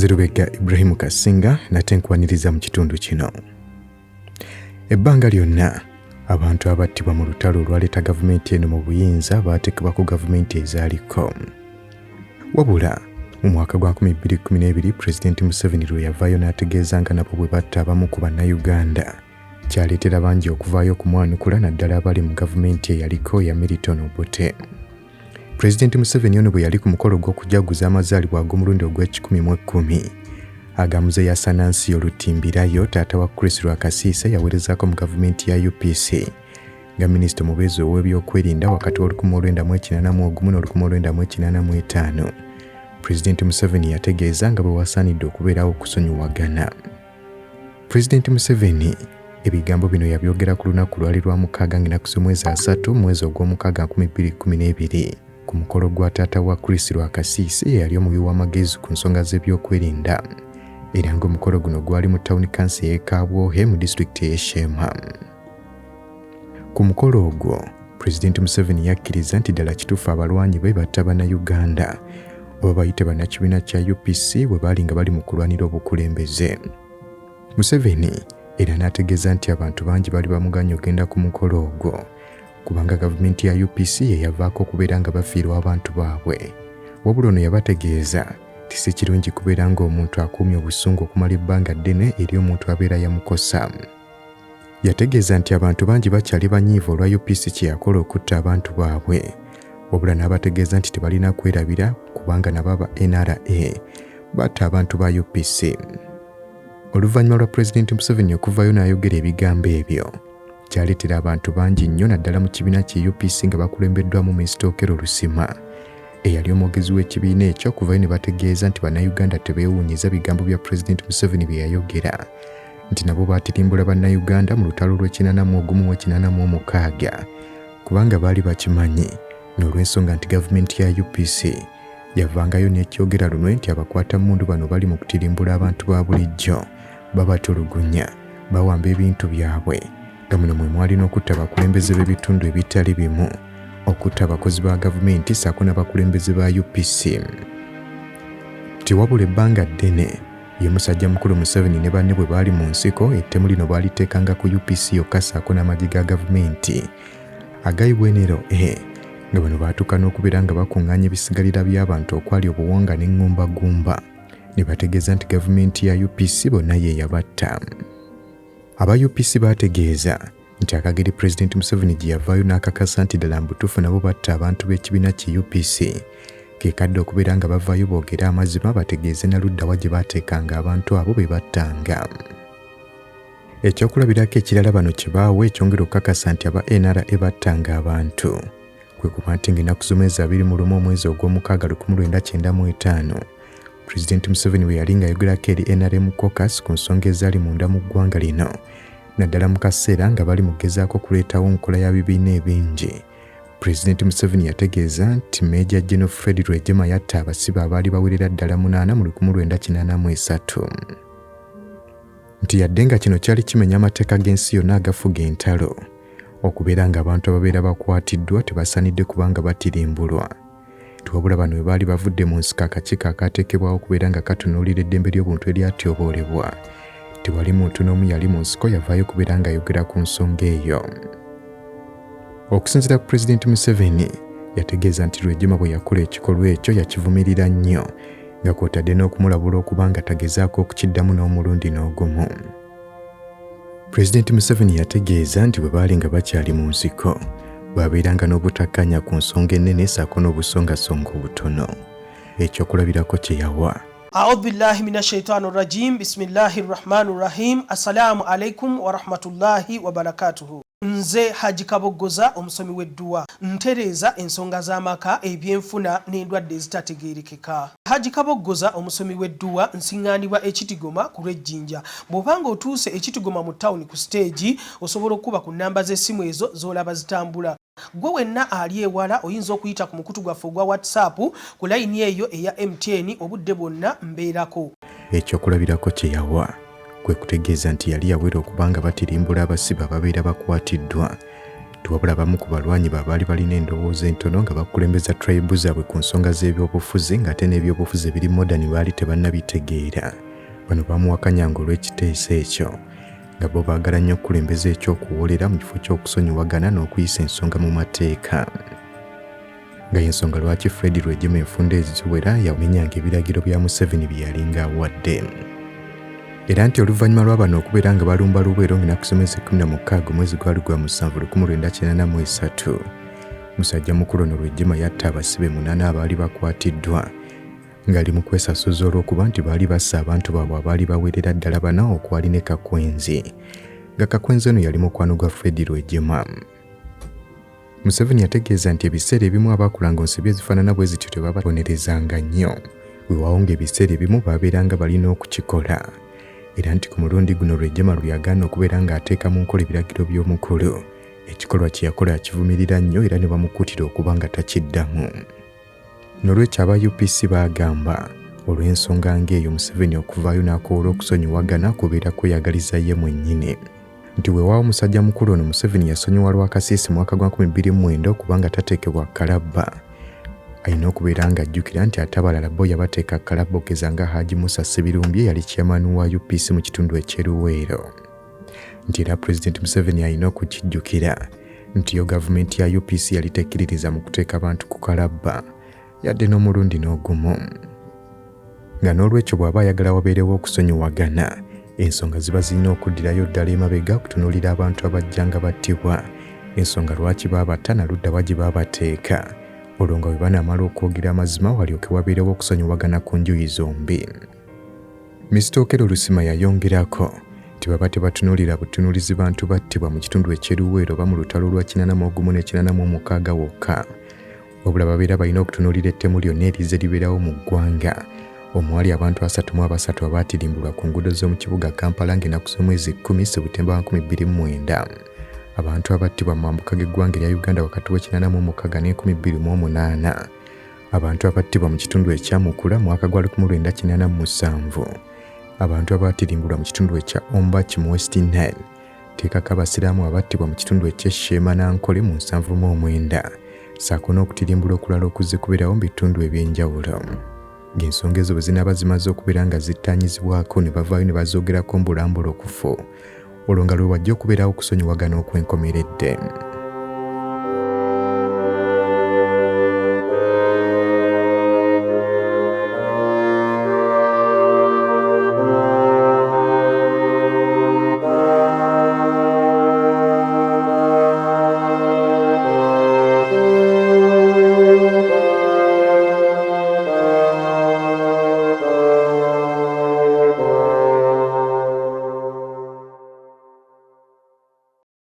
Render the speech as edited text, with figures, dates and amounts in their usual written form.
Rwigyema Ibrahim Kasinga nate nkwaniriza mu kitundu kino. Ebbanga lyonna abantu abattibwa mu lutalo olwaleeta gavumenti eno mu buyinza baateekebwa ku gavumenti ezaaliko. Wabula mu mwaka gwa 2012 Pulezidenti Museveni lwe yavaayo n'ategeeza nga nabo bwe batta abamu ku bannayuganda kyaleetera bangi okuvaayo okumwanukula naddala abali mu gavumenti eyaliko ya Milton Obote. Pulezidenti Museveni ono bwe yali ku mukolo gw'okujaguza amazaalibwa ag'omulundi ogw'ekikumi agamuze Yatta Nansi olutimbirayo taata wa Chris Lwakasiisa yaweerezaako mu gavumenti ya UPC nga minisita omubeezi ow'ebyokwerinda wakati w'1981 n'1985. Pulezidenti Museveni yategeeza nga bwe wasaanidde okubeerawo okusonyiwagana. Pulezidenti Museveni ebigambo bino yabyogera ku lunaku lwali lwa mukaaga ng'ennaku z'omwezi 3 mwezi ogw'omukaaga 2012 ku mukolo gwa taata wa Chris Lwakasiisa eyali omuwi w'amagezi ku nsonga z'ebyokwerinda era ng'omukolo guno gwali mu Town Council y'e Kabwohe mu disitulikiti y'e Shema. Ku mukolo ogwo Pulezidenti Museveni yakkiriza nti ddala kituufu abalwanyi be batta bannayuganda oba bayite bannakibiina kya UPC bwe baali nga bali mu kulwanira obukulembeze. Museveni era n'ategeeza nti abantu bangi bali bamuganya ogenda ku mukolo ogwo kubanga gavumenti ya UPC yeyavaako okubeera nga bafiirwa abantu baabwe. Wabula ono yabategeeza nti si kirungi kubeera ng'omuntu akuumye obusungu okumala ebbanga ddene eri omuntu abeera yamukosa. Yategeeza nti abantu bangi bakyali banyiivu olwa UPC kye yakola okutta abantu baabwe. Wabula n'abategeeza nti tebalina kwerabira kubanga nabo aba NRA batta abantu ba UPC. Oluvannyuma lwa Pulezidenti Museveni okuvaayo n'ayogera ebigambo ebyo kyaleetera abantu bangi nnyo naddala mu kibiina kye UPC nga bakulembeddwamu Minisita Okero Lusima eyali omwogezi w'ekibiina ekyo okuvayo ne bategeeza nti bannayuganda tebeewuunyiza bigambo bya Pulezidenti Museveni bye yayogera nti nabo baatirimbula bannayuganda mu lutalo lw'81-86 kubanga baali bakimanyi n'olw'ensonga nti gavumenti ya UPC yavangayo n'ekyogera luno nti abakwatamundu bano bali mu kutirimbula abantu ba bulijjo babatulugunya bawamba ebintu byabwe nga muno mwe mwali n'okutta abakulembeze b'ebitundu ebitali bimu okutta abakozi ba gavumenti ssaako n'abakulembeze ba UPC. Tiwabula ebbanga ddene ye musajja mukulu Museveni ne banne bwe baali mu nsiko ettemu lino baaliteekanga ku UPC yokka ssaako n'amagye ga gavumenti agayibwenero nga bano baatuuka n'okubeera nga bakuŋŋaanya ebisigalira by'abantu okwali obuwonga n'eŋŋumbagumba ne bategeeza nti gavumenti ya UPC bonna ye yabatta. Aba UPC baategeeza nti akageri Pulezidenti Museveni gye yavaayo n'akakasa nti ddala mbutuufu nabo batta abantu b'ekibiina ki UPC ke kadde okubeera nga bavaayo boogera amazima bategeeze na luddawa gye baateekanga abantu abo be battanga. Ekyokulabirako ekirala bano kye baawa ekyongera okukakasa nti aba NRA battanga abantu kwe kuba nti ng'ennaku z'omwezi 21 omwezi ogw'omukaaga 1995 Pulezidenti Museveni bwe yali ng'ayogerako eri NRM caucus ku nsonga ezaali munda mu ggwanga lino naddala mu kaseera nga bali mu kugezaako okuleetawo nkola ya bibiina ebingi. Pulezidenti Museveni yategeeza nti Meeja General Fred Rwigyema yatta abasibe abaali bawerera ddala 8 mu 1983 nti yadde nga kino kyali kimenya amateeka g'ensi yonna agafuga entalo okubeera ng'abantu ababeera bakwatiddwa tebasaanidde kubanga batirimbulwa. Tiwabula bano bwe baali bavudde mu nsiko akakiiko akaateekebwawo okubeera nga katunuulira eddembe ly'obuntu eryatyoboolebwa. Tewali muntu n'omu yali mu nsiko yavaayo okubeera ng'ayogera ku nsonga eyo. Okusinziira ku Pulezidenti Museveni yategeeza nti Rwigyema bwe yakola ekikolwa ekyo yakivumirira nnyo nga kw'otadde n'okumulabula okuba nga tagezaako okukiddamu n'omulundi n'ogumu. Pulezidenti Museveni yategeeza nti bwe baali nga bakyali mu nsiko baabeeranga n'obutakkanya ku nsonga ennene ssaako n'obusongasonga obutono. Ekyokulabirako kye yawa A'udhu billahi minash shaitani rajim. Bismillahir rahmanir rahim. Assalamu alaikum wa rahmatullahi wa barakatuhu. Nze Haji Kaboggoza omusomi w'edduwa ntereeza ensonga z'amaka ebyenfuna n'endwadde ezitategeerekeka. Haji Kaboggoza omusomi w'edduwa nsiŋŋaanibwa ekitigoma ku Rwejjinja. Bw'obanga otuuse ekitigoma mu ttawuni ku siteegi osobola okuba ku nnamba z'essimu ezo z'olaba zitambula. Gwe wenna ali ewala oyinza okuyita ku mukutu gwaffe ogwa WhatsApp ku layini eyo eya MTN obudde bwonna mbeerako. Ekyokulabirako kye yawa kwe kutegeeza nti yali yawera okubanga batirimbula abasibe ababeera bakwatiddwa tuwabula abamu ku balwanyi babaali balina endowooza entono nga bakulembeza tribe zaabwe ku nsonga z'ebyobufuzi ng'ate n'ebyobufuzi ebiri modern baali tebannabitegeera. Bano bamuwakanyanga olw'ekiteeso ekyo nga bo baagala nnyo okukulembeza ekyokuwolera mu kifo ky'okusonyiwagana n'okuyisa ensonga mu mateeka. Nga y'ensonga lwaki Fred Rwigyema enfunda eziwera yamenyanga ebiragiro bya Museveni bye yalinga awadde. Era nti oluvannyuma lwa bano okubeera nga balumba Luweero ng'ennaku z'omwezi 16 omwezi gwali gwa 7 1993, musajja mukulu ono Rwigyema yatta abasibe 8 abaali bakwatiddwa ng'ali mu kwesasuza olw'okuba nti baali bassa abantu baabwe abaali bawerera ddala bana okwali ne Kakwenzi, nga Kakwenzi ono yali mukwano gwa Fred Rwigyema. Museveni yategeeza nti ebiseera ebimu abaakulanga nsibye ezifaanana bwe zityo tebababonerezanga nnyo, weewaawo ng'ebiseera ebimu baabeeranga balina okukikola. Era nti ku mulundi guno Rwigyema lwe yagaana okubeera ng'ateeka mu nkola ebiragiro by'omukulu, ekikolwa kye yakola akivumirira nnyo era ne bamukuutira okuba nga takiddamu. N'olwekyo aba UPC baagamba olw'ensonga ng'eyo Museveni okuvaayo n'akoola okusonyiwagana kubeera kweyagaliza ye mwennyini. Nti weewaawo musajja mukulu ono Museveni yasonyiwa Lwakasiisi mwaka gwa 2009 kubanga tateekebwa kalabba. Alina okubeera ng'ajjukira nti ate abalala bo yabateeka kalabba okugeza nga Hajji Musa Ssebirumbye yali chairman wa UPC mu kitundu eky'Eruweero. Nti era Pulezidenti Museveni alina okukijjukira nti yo gavumenti ya UPC yali tekkiririza mu kuteeka abantu ku kalabba yadde n'omulundi n'ogumu. Nga n'olwekyo bw'aba ayagala wabeerewo okusonyiwagana, ensonga ziba zirina okuddirayo ddala emabega okutunuulira abantu abajja nga battibwa, ensonga lwaki baabata naludda wa gye baabateeka, olwo nga bwe banaamala okwogera amazima walyoke wabeerewo okusonyiwagana ku njuyi zombi. Mr. Okello Lusima yayongerako nti baba tebatunuulira butunuulizi bantu battibwa mu kitundu eky'Eruweero oba mu lutalo lwa 81 ne 86 wokka, wabula babeera balina okutunuulira ettemu lyonna erize libeerawo mu ggwanga omwali abantu 33 abaatirimbulwa ku nguudo z'omu kibuga Kampala ng'ennaku z'omwezi 10 Septemba 2009, abantu abattibwa mu mambuka g'eggwanga erya Uganda wakati w'86 ne 2008, abantu abattibwa mu kitundu ekyamukula mwaka gwa 1987, abantu abaatirimbulwa mu kitundu ekya Ombach mu West Nile, teekako abasiraamu abattibwa mu kitundu eky'Eshema Nankole mu 79, ssaako n'okutirimbula okulala okuzze kubeerawo mu bitundu eby'enjawulo. Ng'ensonga ezo bwe zinaaba zimaze okubeera nga zittaanyizibwako ne bavaayo ne bazoogerako mbulambula okufu, olwo nga lwe wajja okubeerawo okusonyiwagana okw'enkomeredde.